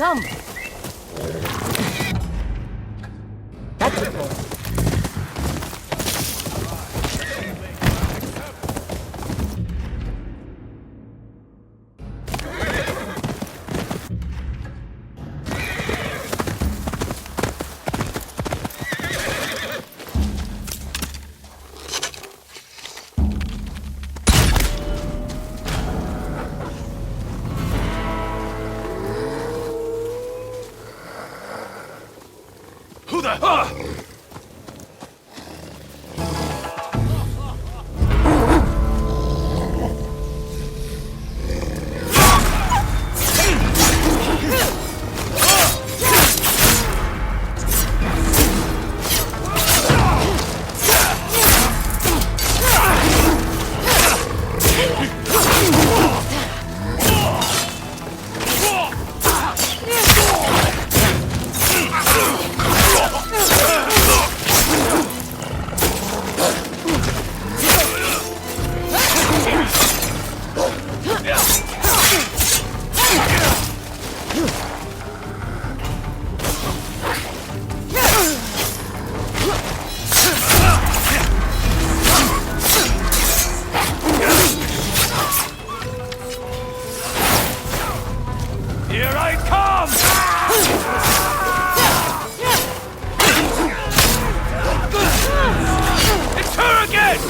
Come. That's it, boy. Who the... Here I come! It's her again!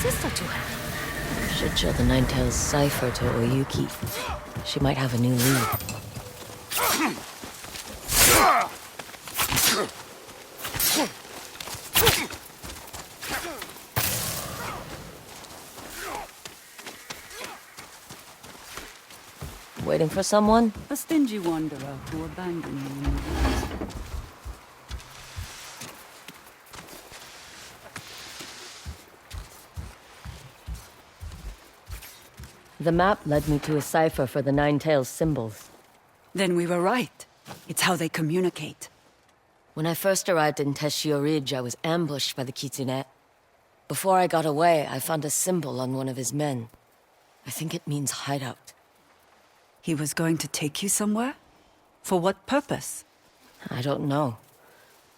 Sister to her. Should show the Ninetales cipher to Oyuki. She might have a new lead. Waiting for someone? A stingy wanderer who abandoned you in the woods. The map led me to a cipher for the Ninetales symbols. Then we were right. It's how they communicate. When I first arrived in Teshio Ridge, I was ambushed by the Kitsune. Before I got away, I found a symbol on one of his men. I think it means hideout. He was going to take you somewhere? For what purpose? I don't know.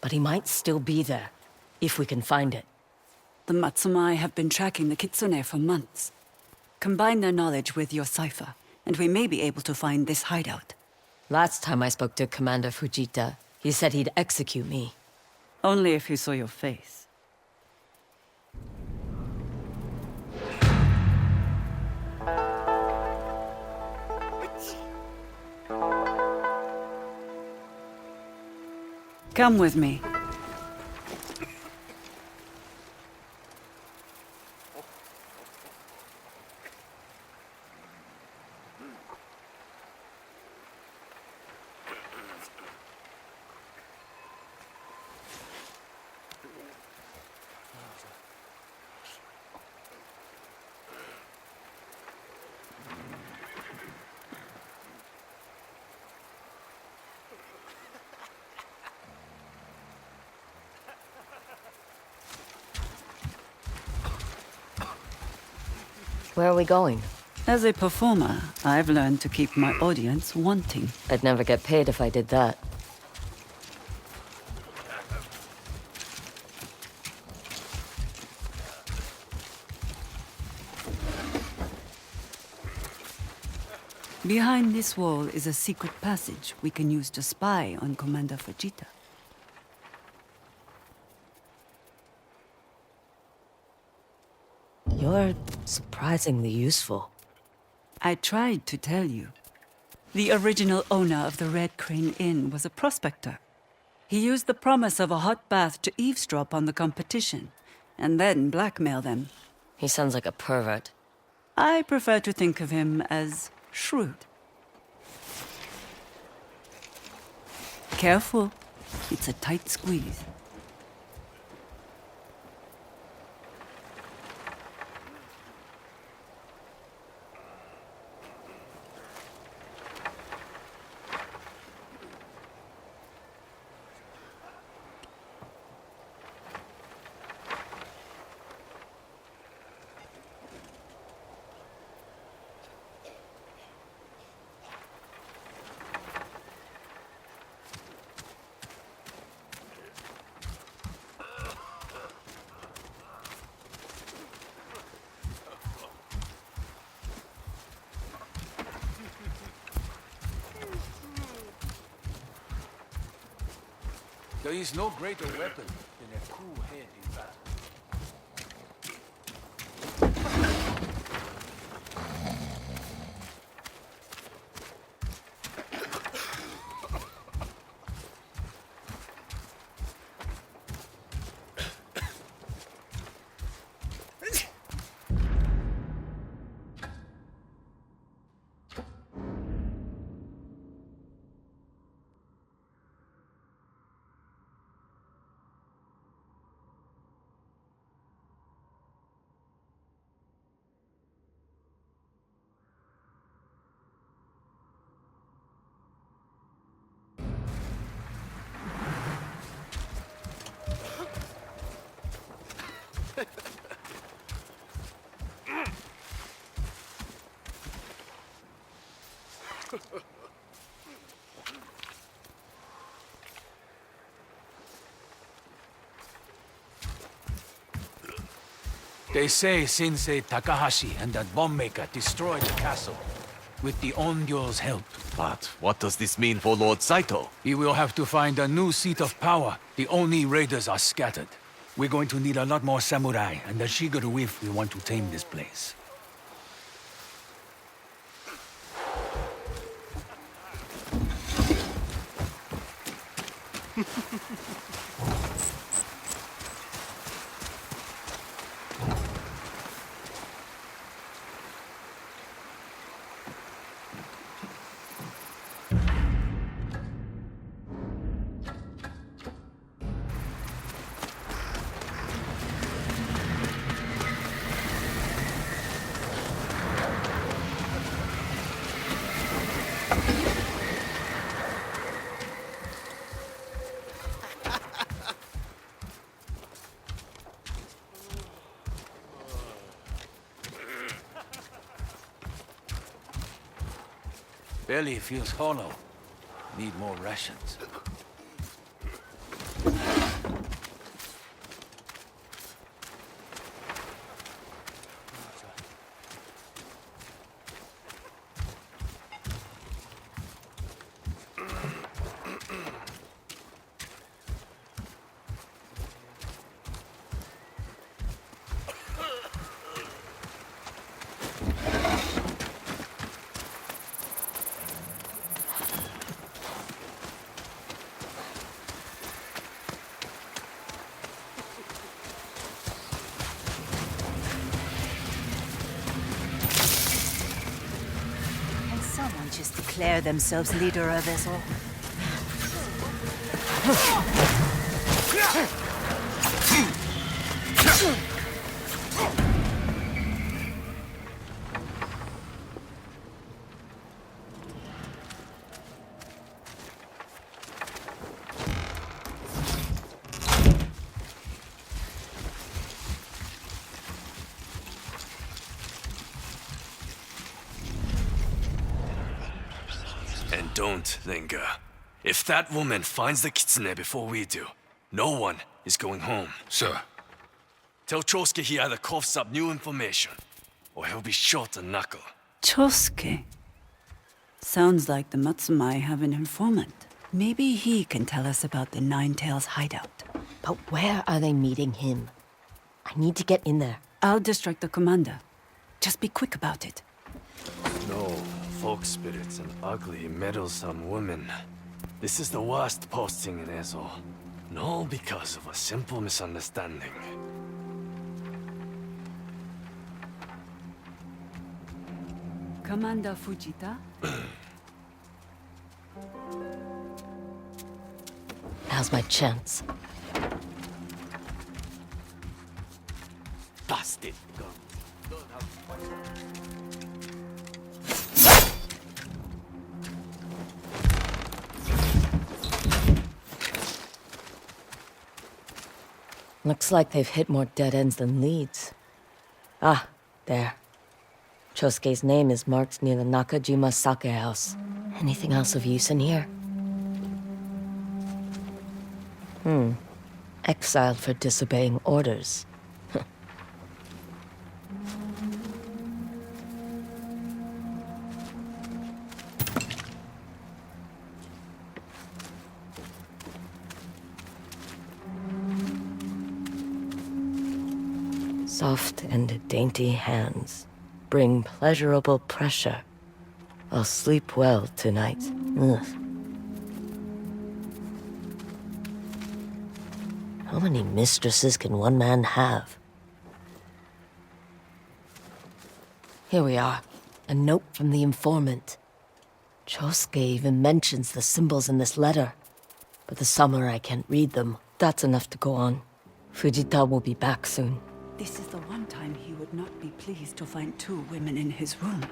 But he might still be there, if we can find it. The Matsumai have been tracking the Kitsune for months. Combine their knowledge with your cipher, and we may be able to find this hideout. Last time I spoke to Commander Fujita, he said he'd execute me. Only if he saw your face. Come with me. Where are we going? As a performer, I've learned to keep my audience wanting. I'd never get paid if I did that. Behind this wall is a secret passage we can use to spy on Commander Fujita. You're surprisingly useful. I tried to tell you. The original owner of the Red Crane Inn was a prospector. He used the promise of a hot bath to eavesdrop on the competition, and then blackmail them. He sounds like a pervert. I prefer to think of him as shrewd. Careful. It's a tight squeeze. There is no greater weapon than a cool head in battle. They say Sensei Takahashi and that bomb maker destroyed the castle with the Ongyo's help. But what does this mean for Lord Saito? He will have to find a new seat of power. The Oni raiders are scattered. We're going to need a lot more samurai and the Shigeru if we want to tame this place. Belly feels hollow. Need more rations. just declare themselves leader of us all. And don't linger. If that woman finds the kitsune before we do, no one is going home. Sir. Tell Chosuke he either coughs up new information, or he'll be shot a knuckle. Chosuke. Sounds like the Matsumai have an informant. Maybe he can tell us about the Nine-Tails hideout. But where are they meeting him? I need to get in there. I'll distract the commander. Just be quick about it. No, folk spirits and ugly, meddlesome women. This is the worst posting in Ezo. And all because of a simple misunderstanding. Commander Fujita? Now's my chance. Bastard! Looks like they've hit more dead ends than leads. Ah, there. Chosuke's name is marked near the Nakajima Sake house. Anything else of use in here? Exiled for disobeying orders. Soft and dainty hands bring pleasurable pressure. I'll sleep well tonight. Ugh. How many mistresses can one man have? Here we are. A note from the informant. Chosuke even mentions the symbols in this letter. But the samurai can't read them. That's enough to go on. Fujita will be back soon. This is the one time he would not be pleased to find two women in his room.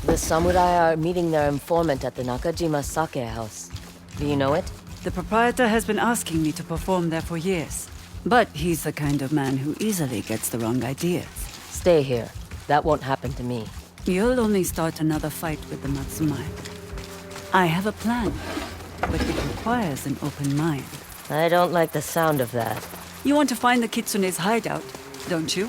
The samurai are meeting their informant at the Nakajima Sake house. Do you know it? The proprietor has been asking me to perform there for years. But he's the kind of man who easily gets the wrong ideas. Stay here. That won't happen to me. You'll only start another fight with the Matsumai. I have a plan, but it requires an open mind. I don't like the sound of that. You want to find the Kitsune's hideout, don't you?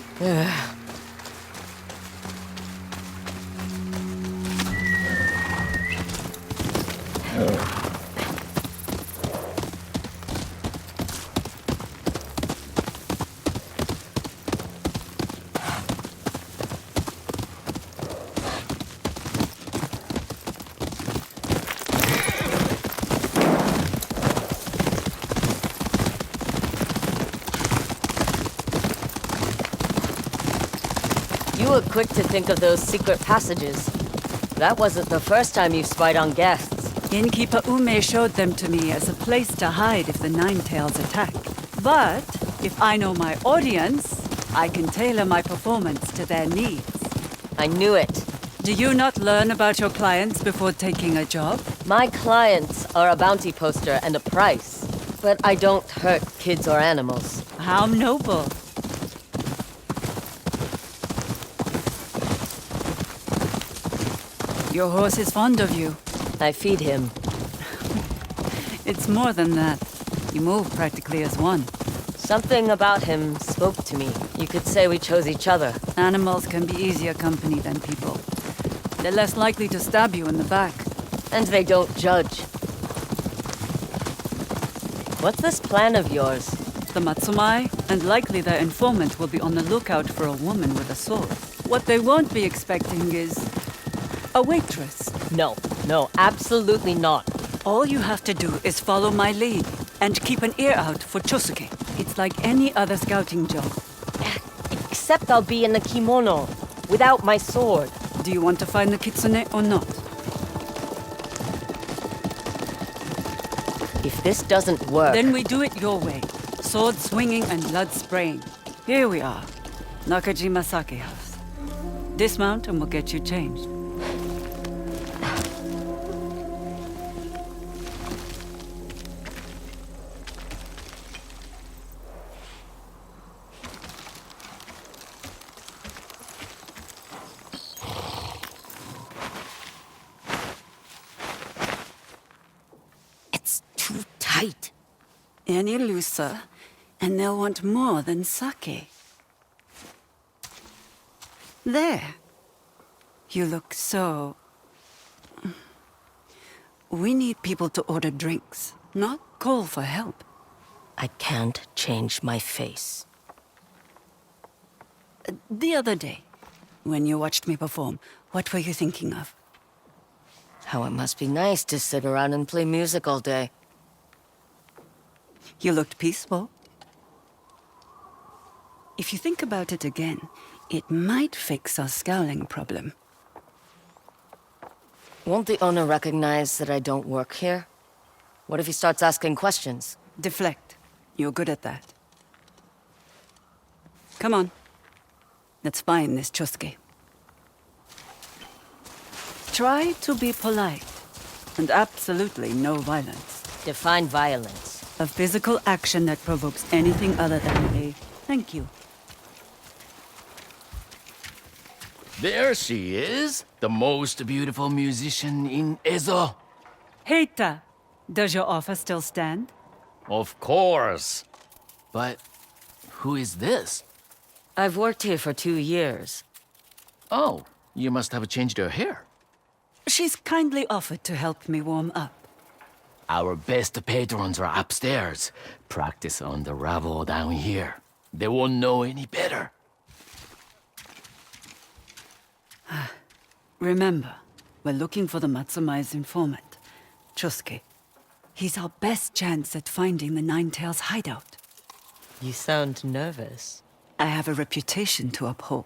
You were quick to think of those secret passages. That wasn't the first time you spied on guests. Innkeeper Ume showed them to me as a place to hide if the Nine-Tails attack. But if I know my audience, I can tailor my performance to their needs. I knew it. Do you not learn about your clients before taking a job? My clients are a bounty poster and a price. But I don't hurt kids or animals. How noble. Your horse is fond of you. I feed him. It's more than that. You move practically as one. Something about him spoke to me. You could say we chose each other. Animals can be easier company than people. They're less likely to stab you in the back. And they don't judge. What's this plan of yours? The Matsumai, and likely their informant, will be on the lookout for a woman with a sword. What they won't be expecting is a waitress. No, absolutely not. All you have to do is follow my lead. And keep an ear out for Chosuke. It's like any other scouting job. Except I'll be in a kimono, without my sword. Do you want to find the kitsune or not? If this doesn't work... Then we do it your way. Sword swinging and blood spraying. Here we are. Nakajima Sake House. Dismount and we'll get you changed. It's too tight. Any looser, and they'll want more than sake. There. You look so... We need people to order drinks, not call for help. I can't change my face. The other day, when you watched me perform, what were you thinking of? How it must be nice to sit around and play music all day. You looked peaceful. If you think about it again, it might fix our scowling problem. Won't the owner recognize that I don't work here? What if he starts asking questions? Deflect. You're good at that. Come on. Let's find this Chosuke. Try to be polite. And absolutely no violence. Define violence. A physical action that provokes anything other than a thank you. There she is, the most beautiful musician in Ezo. Heita, does your offer still stand? Of course. But who is this? I've worked here for 2 years. Oh, you must have changed her hair. She's kindly offered to help me warm up. Our best patrons are upstairs. Practice on the rabble down here. They won't know any better. Remember, we're looking for the Matsumai's informant, Chosuke. He's our best chance at finding the Nine-Tails hideout. You sound nervous. I have a reputation to uphold.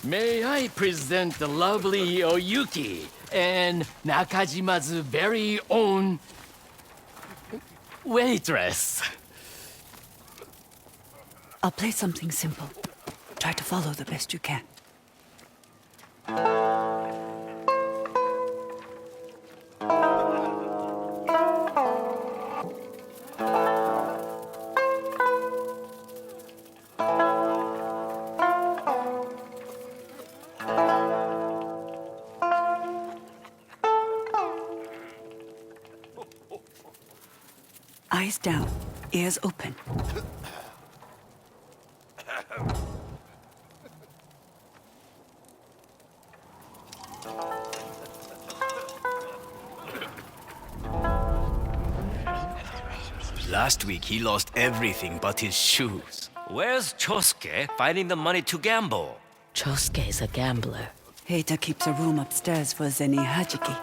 May I present the lovely Oyuki and Nakajima's very own waitress. I'll play something simple. Try to follow the best you can. Eyes down, ears open. Last week he lost everything but his shoes. Where's Chosuke finding the money to gamble? Chosuke's a gambler. Heita keeps a room upstairs for Zeni Hajiki.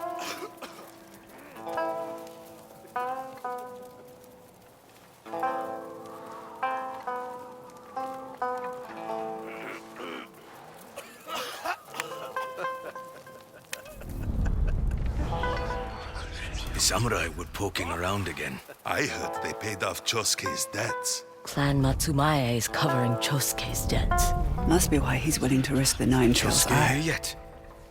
The samurai were poking around again. I heard they paid off Chosuke's debts. Clan Matsumae is covering Chosuke's debts. Must be why he's willing to risk the Nine-Tails Chosuke eye. here yet?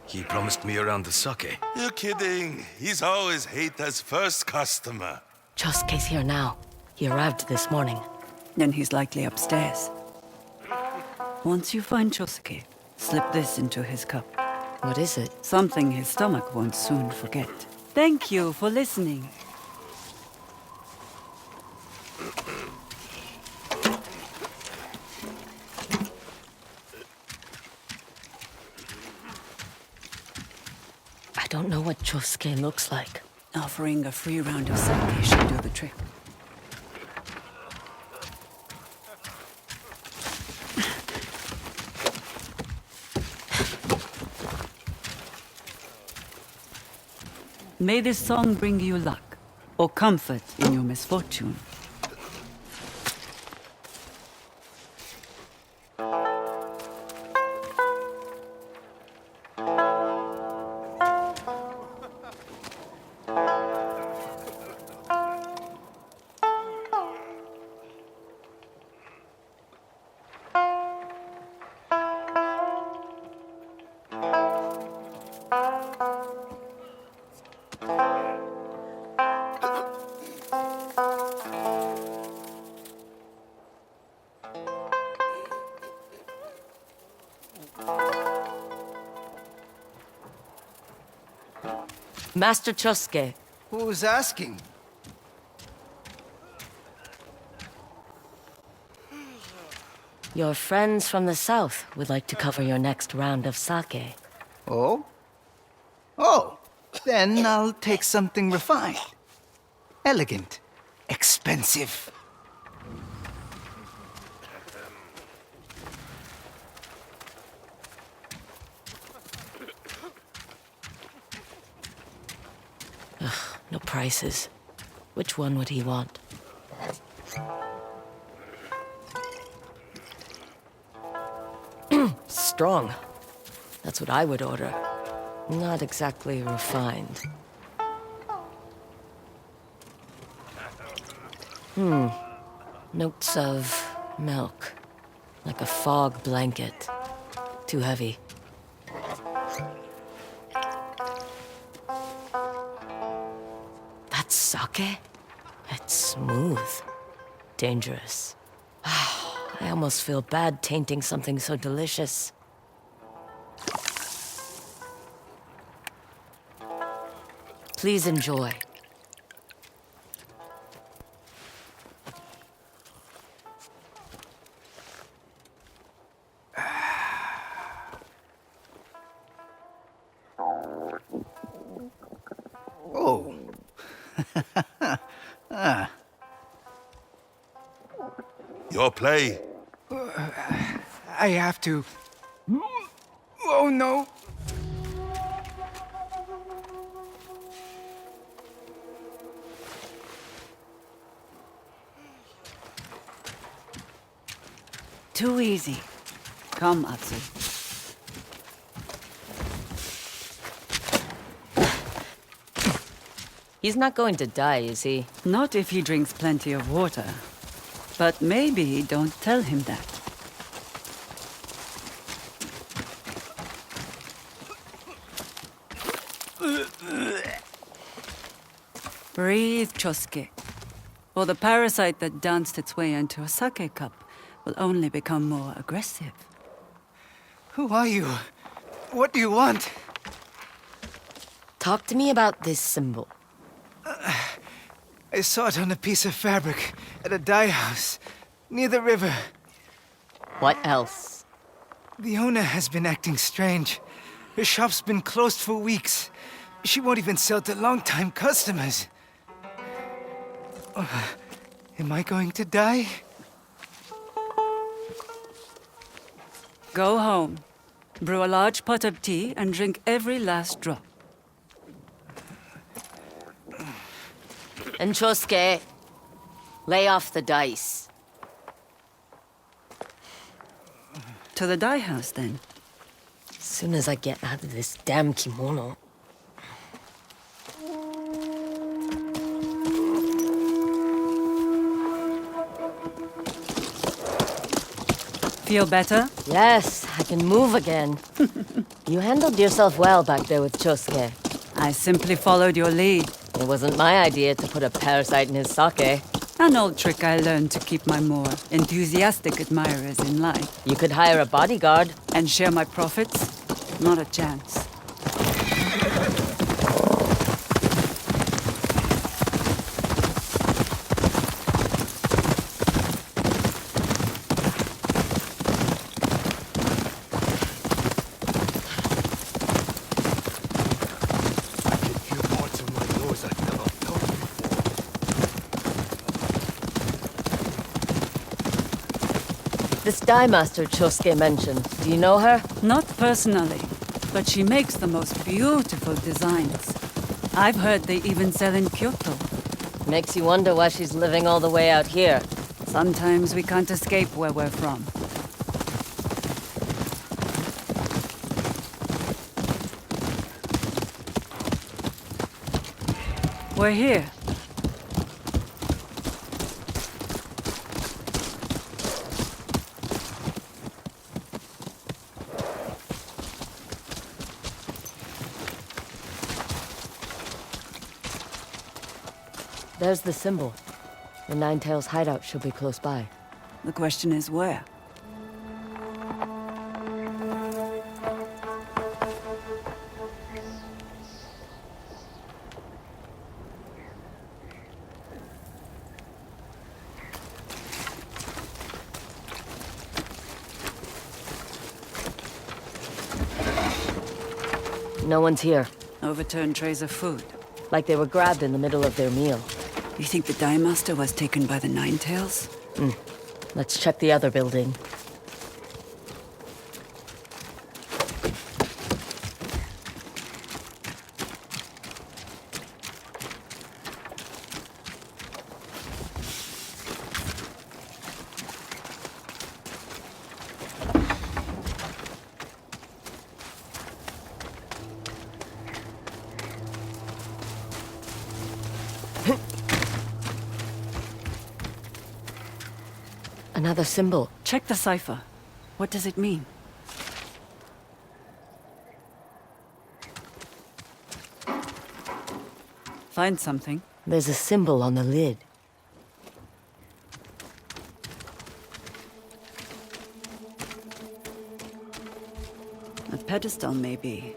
He promised me around the sake. You're kidding. He's always Heita's first customer. Chosuke's here now. He arrived this morning. Then he's likely upstairs. Once you find Chosuke, slip this into his cup. What is it? Something his stomach won't soon forget. Thank you for listening. Chosuke looks like. Offering a free round of sake should do the trick. May this song bring you luck, or comfort in your misfortune. Master Chosuke, Who's asking? your friends from the south would like to cover your next round of sake. Oh? Oh, then I'll take something refined. Elegant. Expensive. No prices. Which one would he want? Strong. That's what I would order. Not exactly refined. Notes of milk. Like a fog blanket. Too heavy. That's sake? It's smooth. Dangerous. I almost feel bad tainting something so delicious. Please enjoy. Oh. Your play. I have to. Oh no. Too easy. Come, Atsu. He's not going to die, is he? Not if he drinks plenty of water. But maybe don't tell him that. Breathe, Chosuke. Or the parasite that danced its way into a sake cup will only become more aggressive. Who are you? What do you want? Talk to me about this symbol. I saw it on a piece of fabric at a dye house near the river. What else? The owner has been acting strange. Her shop's been closed for weeks. She won't even sell to long-time customers. Am I going to die? Go home. Brew a large pot of tea and drink every last drop. And Chosuke, lay off the dice. To the dye house, then. As soon as I get out of this damn kimono. Feel better? Yes, I can move again. You handled yourself well back there with Chosuke. I simply followed your lead. It wasn't my idea to put a parasite in his sake. An old trick I learned to keep my more enthusiastic admirers in line. You could hire a bodyguard. And share my profits? Not a chance. This dye master Chosuke mentioned, do you know her? Not personally, but she makes the most beautiful designs. I've heard they even sell in Kyoto. Makes you wonder why she's living all the way out here. Sometimes we can't escape where we're from. We're here. There's the symbol. The Nine-Tails hideout should be close by. The question is where? No one's here. Overturned trays of food. Like they were grabbed in the middle of their meal. You think the Dye Master was taken by the Nine-Tails? Let's check the other building. Another symbol. Check the cipher. What does it mean? Find something. There's a symbol on the lid. A pedestal, maybe.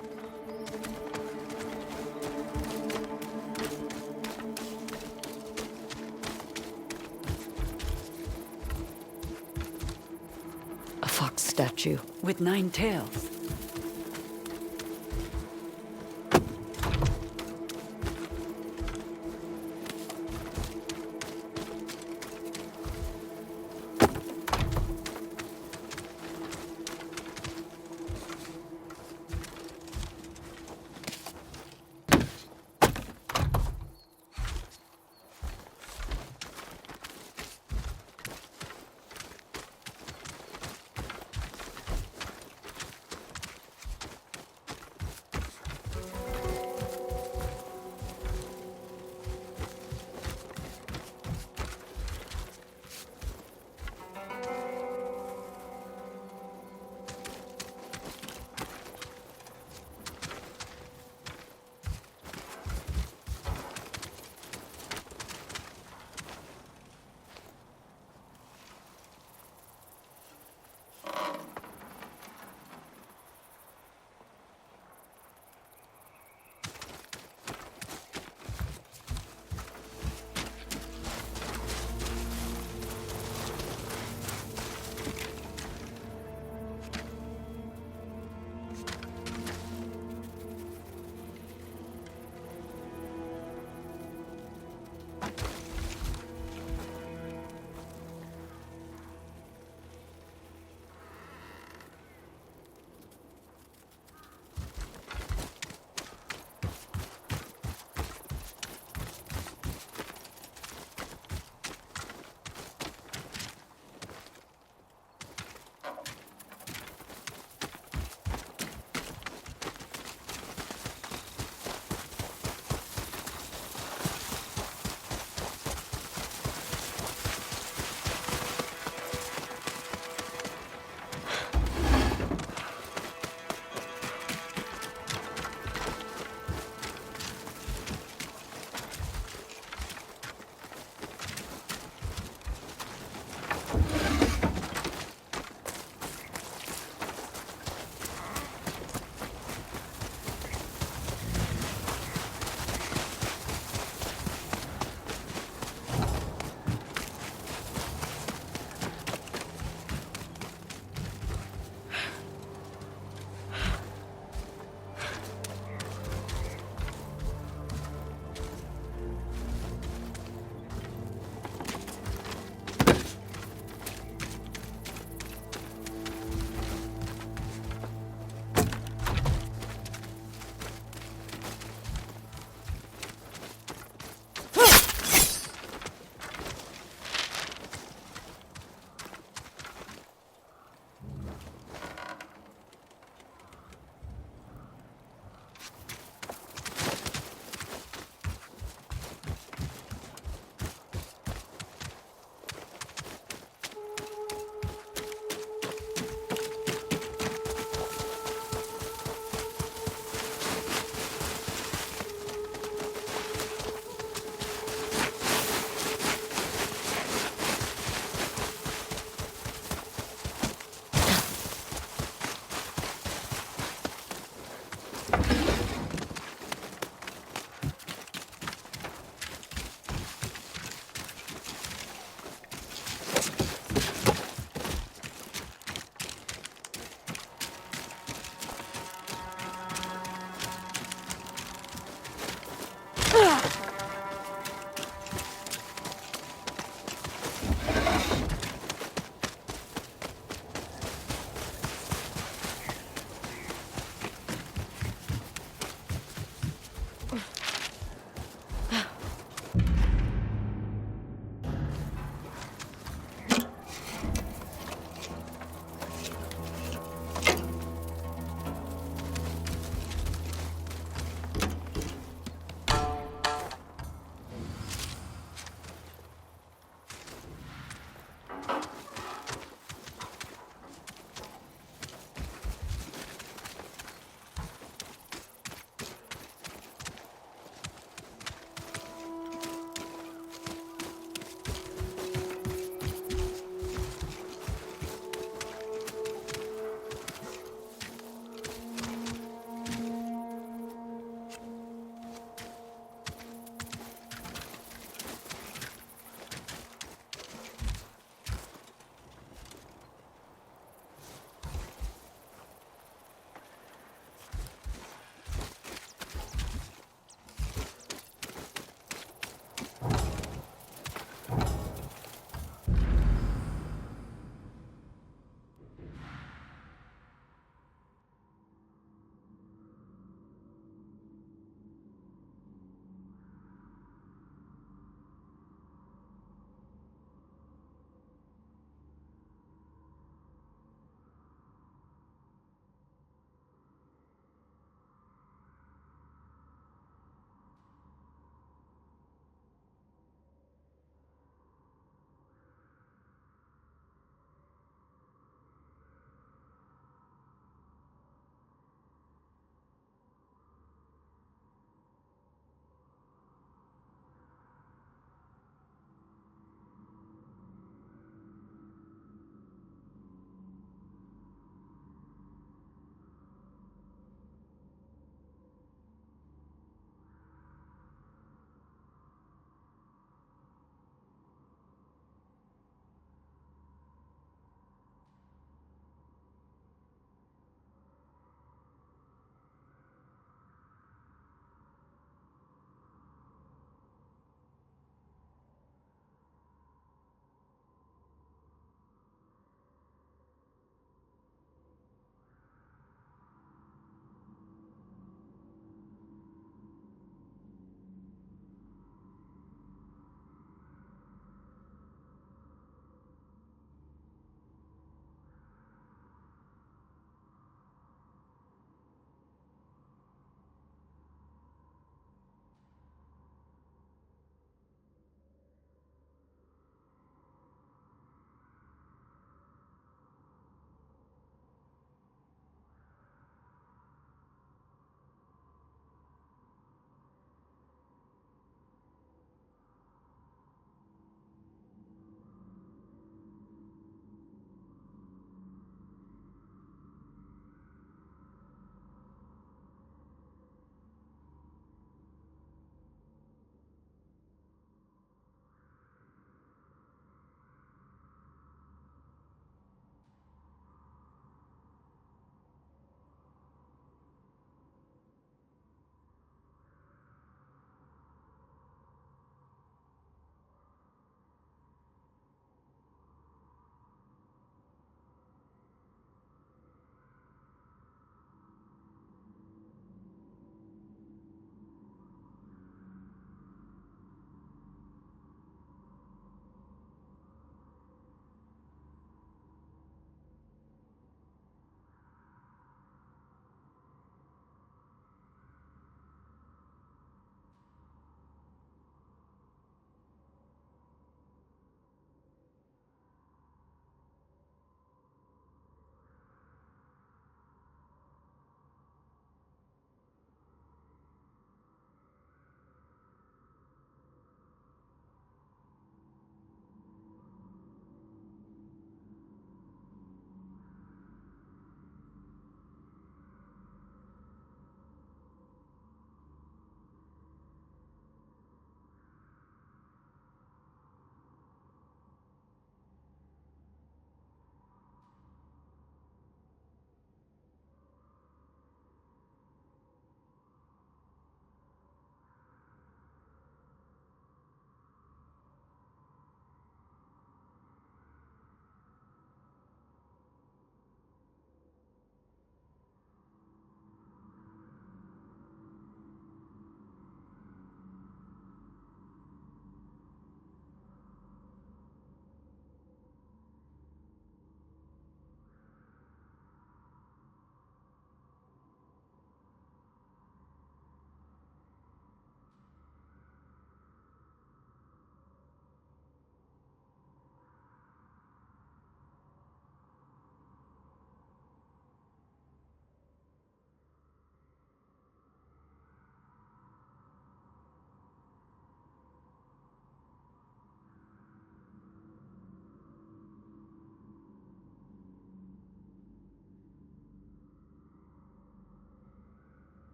A fox statue. With 9 tails.